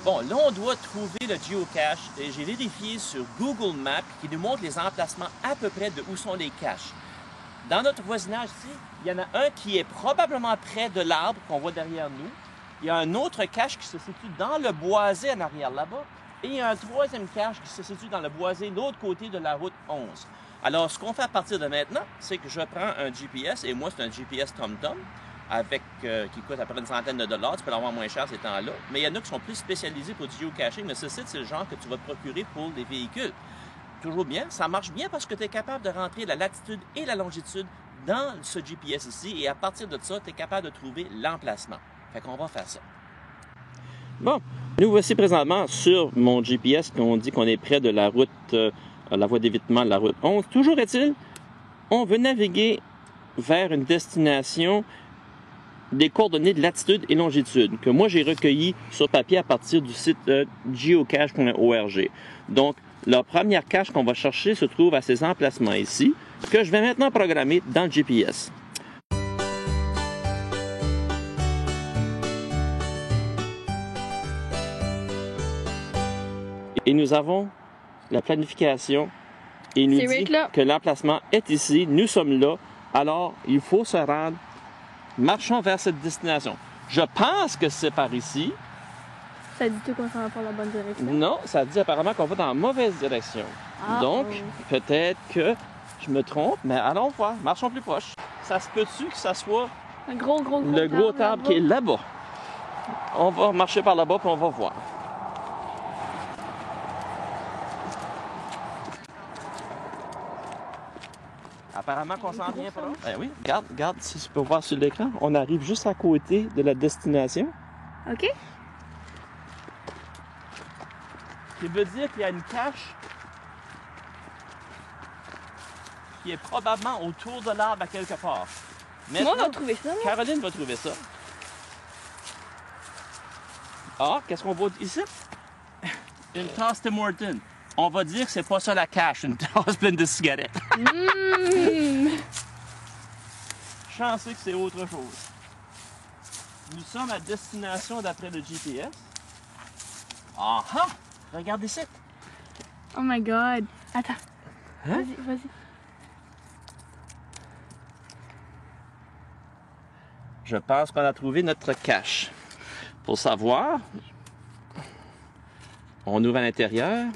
Bon, là, on doit trouver le geocache et j'ai vérifié sur Google Maps qui nous montre les emplacements à peu près de où sont les caches. Dans notre voisinage ici, il y en a un qui est probablement près de l'arbre qu'on voit derrière nous. Il y a un autre cache qui se situe dans le boisé en arrière là-bas. Et il y a un troisième cache qui se situe dans le boisé de l'autre côté de la route 11. Alors, ce qu'on fait à partir de maintenant, c'est que je prends un GPS, et moi, c'est un GPS TomTom, qui coûte à peu près une centaine de dollars. Tu peux l'avoir moins cher ces temps-là. Mais il y en a qui sont plus spécialisés pour du geocaching. Mais ce site, c'est le genre que tu vas te procurer pour les véhicules. Toujours bien. Ça marche bien parce que tu es capable de rentrer la latitude et la longitude dans ce GPS ici. Et à partir de ça, tu es capable de trouver l'emplacement. Fait qu'on va faire ça. Bon, nous voici présentement sur mon GPS qu'on dit qu'on est près de la route, la voie d'évitement de la route 11. Toujours est-il, on veut naviguer vers une destination des coordonnées de latitude et longitude que moi j'ai recueillies sur papier à partir du site geocache.org. Donc, la première cache qu'on va chercher se trouve à ces emplacements ici, que je vais maintenant programmer dans le GPS. Et nous avons la planification et il nous dit que l'emplacement est ici, nous sommes là, alors il faut se rendre. Marchons vers cette destination. Je pense que c'est par ici. Ça dit-tu qu'on s'en va pour la bonne direction? Non, ça dit apparemment qu'on va dans la mauvaise direction. Donc, peut-être que je me trompe, mais allons voir, marchons plus proche. Ça se peut-tu que ça soit le gros arbre qui est là-bas? On va marcher par là-bas puis on va voir. Apparemment qu'on s'en vient pas là. Ben oui, regarde si tu peux voir sur l'écran. On arrive juste à côté de la destination. OK. Ce qui veut dire qu'il y a une cache qui est probablement autour de l'arbre à quelque part. Maintenant, on va trouver ça. Caroline va trouver ça. Ah, qu'est-ce qu'on voit ici? Une tasse Tim Hortons. On va dire que c'est pas ça la cache, une tasse pleine de cigarettes. Chanceux que c'est autre chose. Nous sommes à destination d'après le GPS. Ah ah! Regardez ça. Oh my God. Attends. Hein? Vas-y. Je pense qu'on a trouvé notre cache. Pour savoir, on ouvre à l'intérieur.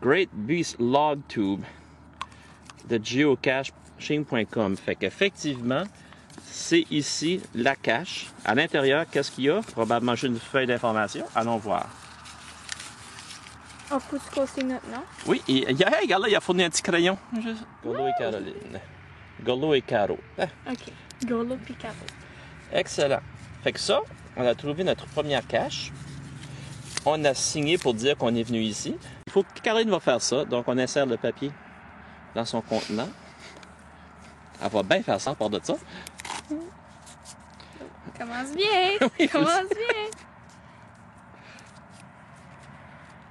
Great Beast Log Tube de geocaching.com. Fait qu'effectivement, c'est ici la cache. À l'intérieur, qu'est-ce qu'il y a? Probablement juste une feuille d'information. Allons voir. On peut se casser notre nom? Oui, regarde là, il a fourni un petit crayon. Golo et Caroline. Golo et Caro. OK. Golo puis Caro. Excellent. Fait que ça, on a trouvé notre première cache. On a signé pour dire qu'on est venu ici. Il faut que Caroline va faire ça. Donc, on insère le papier dans son contenant. Elle va bien faire ça à part de ça. Commence bien! Oui, Commence bien!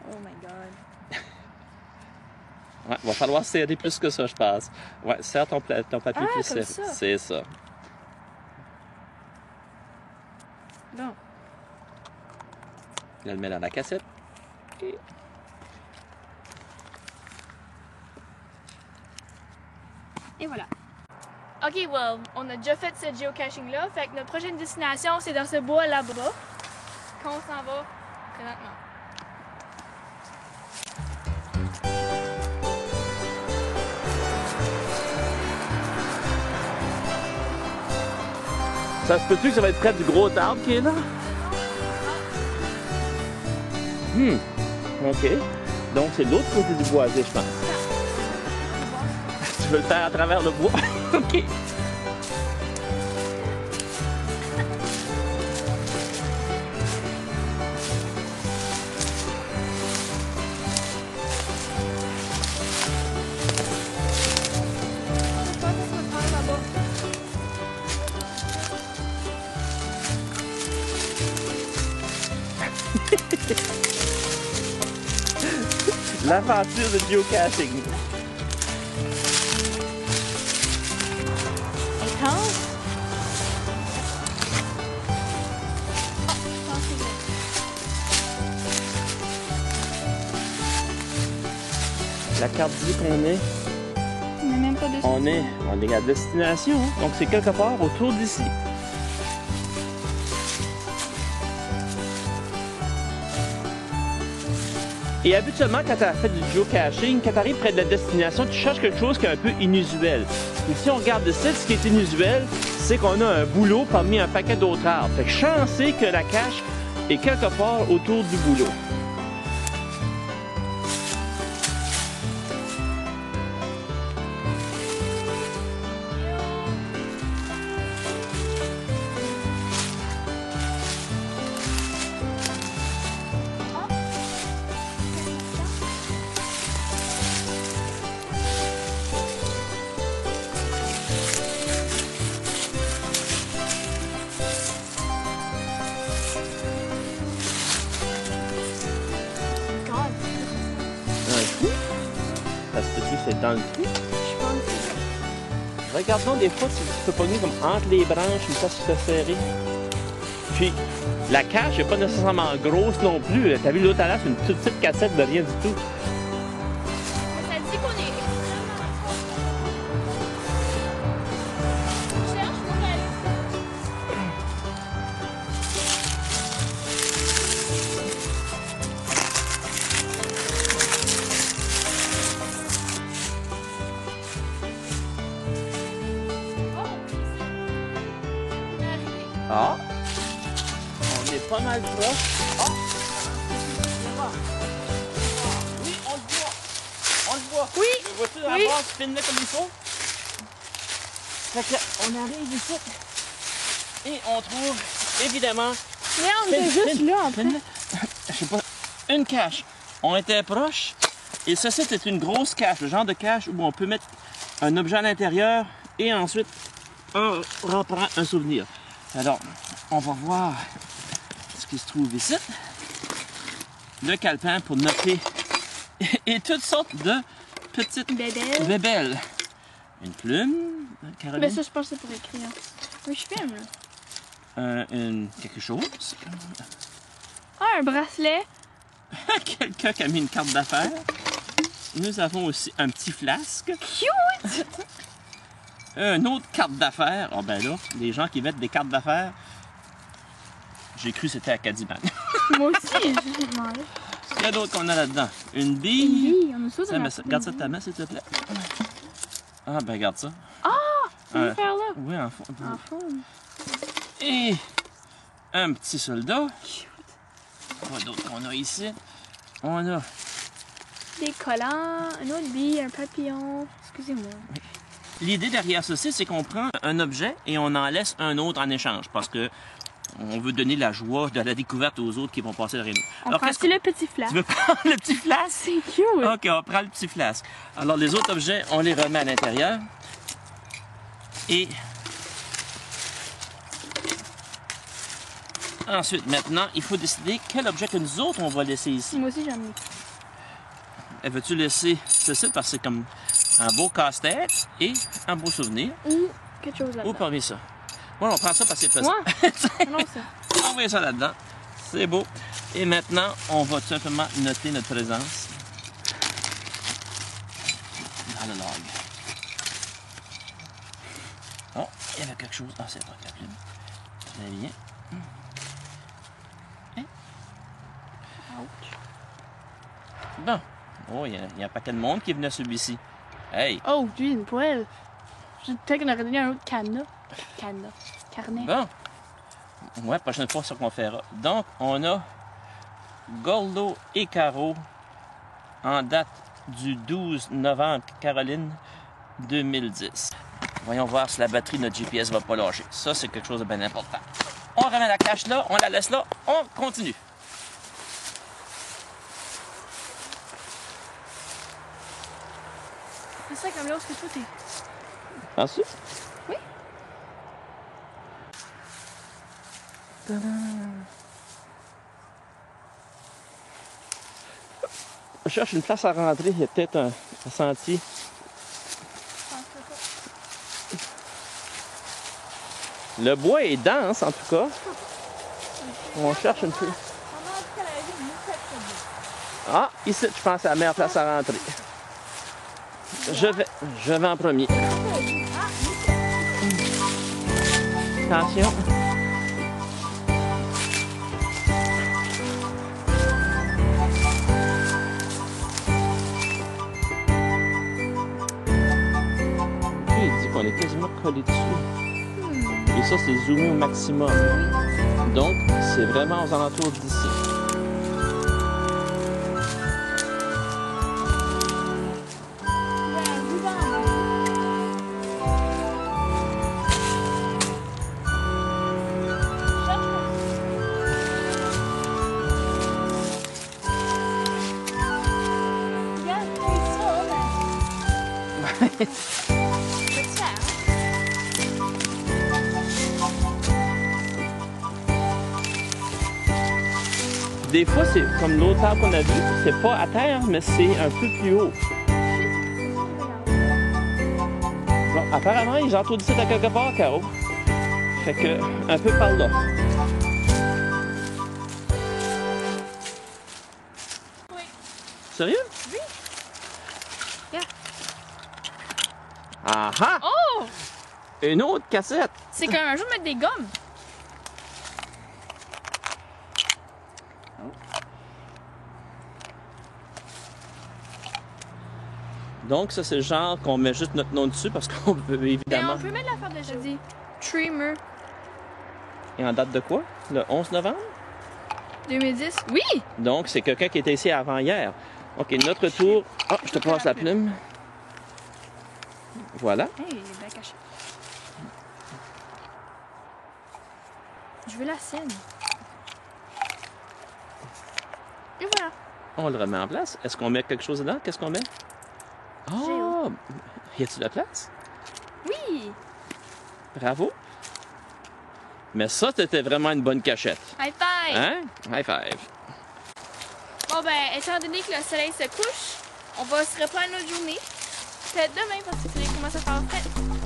Oh my God! Ouais, va falloir serrer plus que ça, je pense. Ouais, serre ton papier plus serré. C'est ça. Bon. Là, le met dans la cassette. Et voilà. OK, well, on a déjà fait ce geocaching-là. Fait que notre prochaine destination, c'est dans ce bois là-bas. Qu'on s'en va présentement. Ça se peut-tu que ça va être près du gros arbre qui est là? OK. Donc, c'est de l'autre côté du boisé, je pense. Tu veux le faire à travers le bois? OK. L'aventure de geocaching. Intense? La carte dit qu'on est... On n'est même pas dessus. On est à destination, hein. Donc c'est quelque part autour d'ici. Et habituellement, quand tu as fait du geocaching, quand tu arrives près de la destination, tu cherches quelque chose qui est un peu inusuel. Et si on regarde ici, ce qui est inusuel, c'est qu'on a un bouleau parmi un paquet d'autres arbres. Fait que chancez que la cache est quelque part autour du bouleau. C'est dans le trou. Je pense. Regardons des fois si tu peux pogner comme entre les branches, comme ça se fait serrer. Puis la cache n'est pas nécessairement grosse non plus. T'as vu l'autre à l'heure, c'est une toute petite cassette de rien du tout. Ça dit qu'on est extrêmement proche. Je cherche pour aller. Ah! On est pas mal proche. Ah! Oui, on le voit! On le voit! Oui! Le vois-tu dans la base, spin-le comme il faut? Fait que, on arrive ici et on trouve évidemment. Mais on était juste là en fait. Je sais pas, une cache. On était proche et ceci c'est une grosse cache, le genre de cache où on peut mettre un objet à l'intérieur et ensuite on reprend un souvenir. Alors, on va voir ce qui se trouve ici. Le calepin pour noter et toutes sortes de petites bébelles. Une plume, Caroline. Mais ça, je pense que c'est pour écrire. Oui, je filme là. Quelque chose. Ah, un bracelet. Quelqu'un qui a mis une carte d'affaires. Nous avons aussi un petit flasque. Cute! Une autre carte d'affaires. Ah ben là, les gens qui mettent des cartes d'affaires, j'ai cru que c'était Acadiman. Moi aussi, j'ai demandé. Il y a d'autres qu'on a là-dedans. Une bille. Oui, on a ça dans la Regarde ça de ta main, s'il te plaît. Ah ben regarde ça. Ça veut faire là. Oui, en fond. En fond. Et un petit soldat. Quoi d'autre qu'on a ici? On a Des collants, un autre bille, un papillon. Excusez-moi. l'idée derrière ceci, c'est qu'on prend un objet et on en laisse un autre en échange parce que on veut donner la joie de la découverte aux autres qui vont passer derrière nous. On prend aussi le petit flasque. Tu veux prendre le petit flasque? C'est cute! OK, on prend le petit flasque. Alors, les autres objets, on les remet à l'intérieur. Et ensuite, maintenant, il faut décider quel objet que nous autres, on va laisser ici. Moi aussi, j'en ai. Veux-tu laisser ceci parce que c'est comme un beau casse-tête et un beau souvenir? Ou quelque chose là-dedans. Ou parmi ça? Bon, on prend ça parce que c'est pesant. Moi? Non, ça. On met ça là-dedans. C'est beau. Et maintenant, on va tout simplement noter notre présence dans le log. Oh, il y avait quelque chose. Ah, c'est pas la plume. Très bien. Hein? Ouch. Bon. Oh, il y a un paquet de monde qui est venu à celui-ci. Hey! Oh, lui, une poêle. Peut-être qu'on aurait donné un autre cadenas. Cadenas. Carnet. Bon. Ouais, prochaine fois, c'est ça qu'on fera. Donc, on a Goldo et Caro en date du 12 novembre, Caroline, 2010. Voyons voir si la batterie de notre GPS va pas lâcher. Ça, c'est quelque chose de bien important. On remet la cache là, on la laisse là, on continue. C'est ça comme là où tout est. Ensuite? Oui. Je cherche une place à rentrer. Il y a peut-être un sentier. Le bois est dense, en tout cas. On cherche une place. Ah, ici, je pense, c'est la meilleure place à rentrer. Je vais en premier. Attention. Il dit qu'on est quasiment collé dessus. Et ça, c'est zoomé au maximum. Donc, c'est vraiment aux alentours d'ici. Des fois, c'est comme l'autre arbre qu'on a vu, c'est pas à terre, mais c'est un peu plus haut. Bon, apparemment, ils entourent ici à quelque part, Caro. Fait que, un peu par là. Oui. Sérieux? Oui. Yeah. Ah ah! Oh! Une autre cassette! C'est comme un jour mettre des gommes. Donc, ça, c'est le genre qu'on met juste notre nom dessus parce qu'on peut Mais évidemment. on peut mettre l'affaire de jeudi. Trimmer. Et en date de quoi? Le 11 novembre? 2010. Oui! Donc, c'est quelqu'un qui était ici avant hier. OK, notre tour. Ah, je te passe la plume. Voilà. Hey, il est bien caché. Je veux la scène. Et voilà. On le remet en place. Est-ce qu'on met quelque chose dedans? Qu'est-ce qu'on met? Oh! Y a-t-il de la place? Oui! Bravo. Mais ça, c'était vraiment une bonne cachette. High five! Hein? High five. Bon ben, étant donné que le soleil se couche, on va se reprendre notre journée. Peut-être demain parce qu'il commence à faire frais.